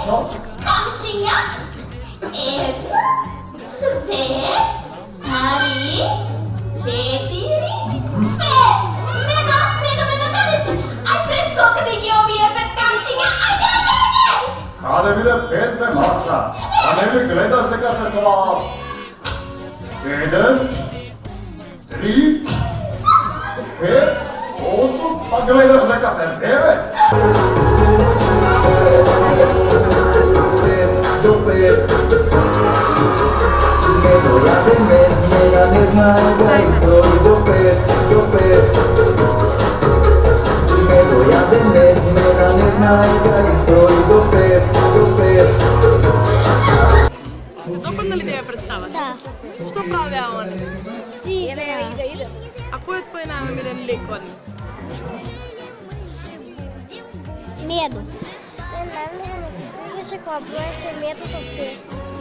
Точно. Камчиња. 1, 2, 3, 4, 5. Медо, каде си? Ај прескокни ги овие 5 камчиња. Ајде! Каде биде 5 бе, Маша? А не ми гледаш дека се тоа... 1, 3, 5, 8, па гледаш дека се 9. Me voy a vender, me ganes nada, estoy do pet. Me voy a vender, me ganes nada, estoy do pet. Се допадна ли ти ја представата? Да. Што правеа они? Си игра. А кој е твој најомилен лик од нив? Медо. Најмногу ми се свигаше кога броеше медото 5.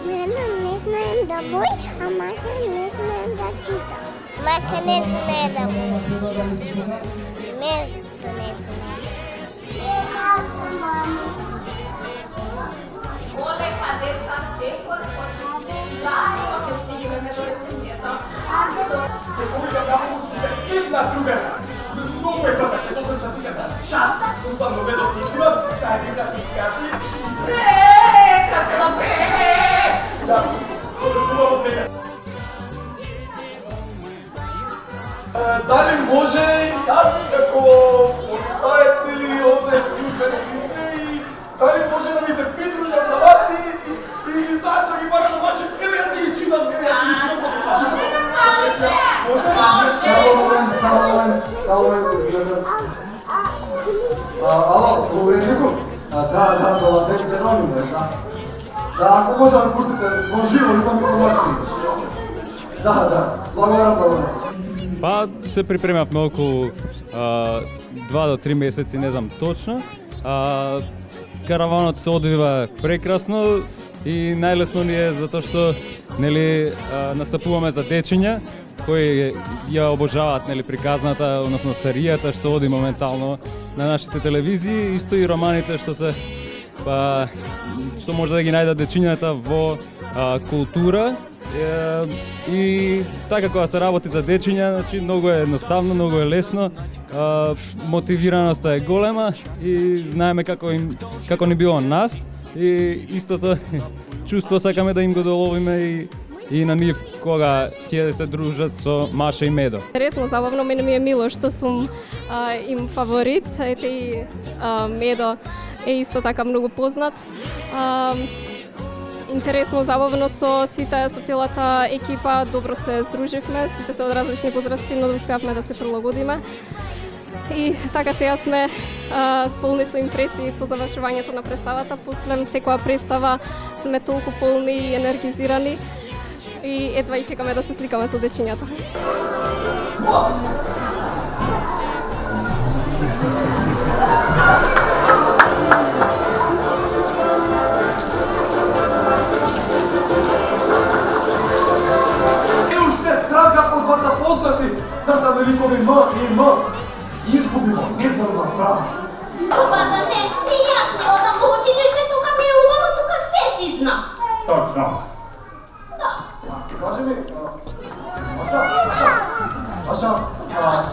Медо не знаем да брои, а Маша не знаем да чита. Маша не знае да брои. Медото не знае. Маша, мами. Оле, каде са чекот? Заедно ќе стигнеме до решението. Република Кампусите една друга. Много е каза, ќе тоа чатика за час. Сусам нове до сигурно, сај била си скаси. Да, хубаво прега. Дали може јас како полицаец или овде службено лице и дали може да ми се придружам на вас и заедно ги барам на ваше криле, јас да ги читам, јас да ги читам по това. Само момент, изгледам. Ало, говори некој? Да, това ден Джеронимо е, да. Да, ако може да ми пуштите во живо, имам информации. Да, благодарам. Па се припремавме околу 2 до 3 месеци, не знам точно. Караванот се одвива прекрасно и најлесно ни е затоа што нели настапуваме за дечиња кои ја обожаваат нели приказната, односно серијата што оди моментално на нашите телевизии, исто и романите што се што може да ги најдат дечињата во култура. И така кога се работи за дечиња, значи многу е едноставно, многу е лесно, мотивираноста е голема и знаеме како ни било нас и истото чувство сакаме да им го доловиме и на нив кога ќе се дружат со Маша и Медо. Интересно, забавно, мене ми е мило што сум им фаворит, ете и Медо е исто така многу познат. Интересно, забавно со целата екипа, добро се здруживме, сите се од различни возрасти, но успеавме да се прилагодиме. И така сега сме полни со импресии по завршувањето на представата, после секоја представа сме толку полни и енергизирани и едва и чекаме да се сликаме со дечињата. Црта великови М и М. Изгубимо неборна правец. Хубава не јас не одам во училиште, тука ми е убаво, тука се си зна. Точно. Да. Кажи ми, Маша,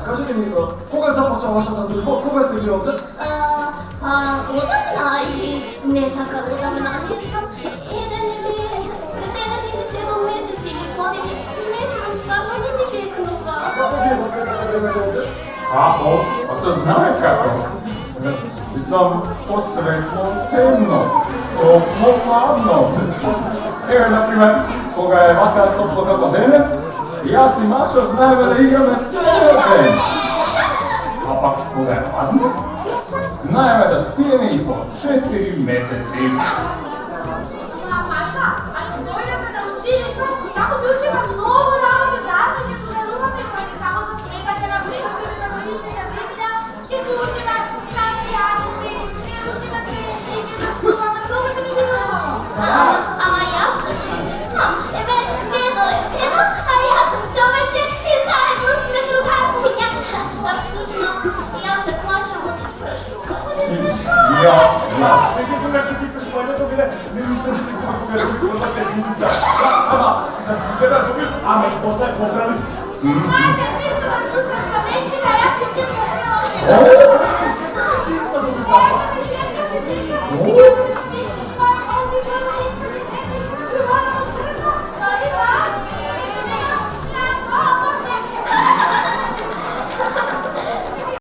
кажете ми, кога започна вашата дружба, кога сте ви овде? Одамна или не така одамна, не знам, 7 месеци или години, не знам, стварно не ми текнува. Како вие воспитате времето овде? Како? А се знае како? Мислам, посветно темно, топло ладно. Еве, например, кога е вака топло како денес, јас и Маша знаеме да играме цел ден. А пак кога е ладно, знаеме да спиеме и по 4 месеци. Маша, ако дојдеме на училиште, како да учиме многу работи заедно, ќе пожелуваме, но не само за сметање на времето или за годишните времења, ќе се учиме сказки, азбуци, ќе учиме песни, ќе танцуваме, многу ќе ни се убаво. Ама јас не се знам. Еве, Медо е Медо, а јас сум човече и заедно сме другарчиња. А всушност, јас се плашам од испрашување. Ја. Не ги гледате ти прашувањето, биле Дупица. Ама, за скажена дуби, ама и после поправи. Знаете, чисто да шутам за вечера, јас ти шипкам. О, Ти ги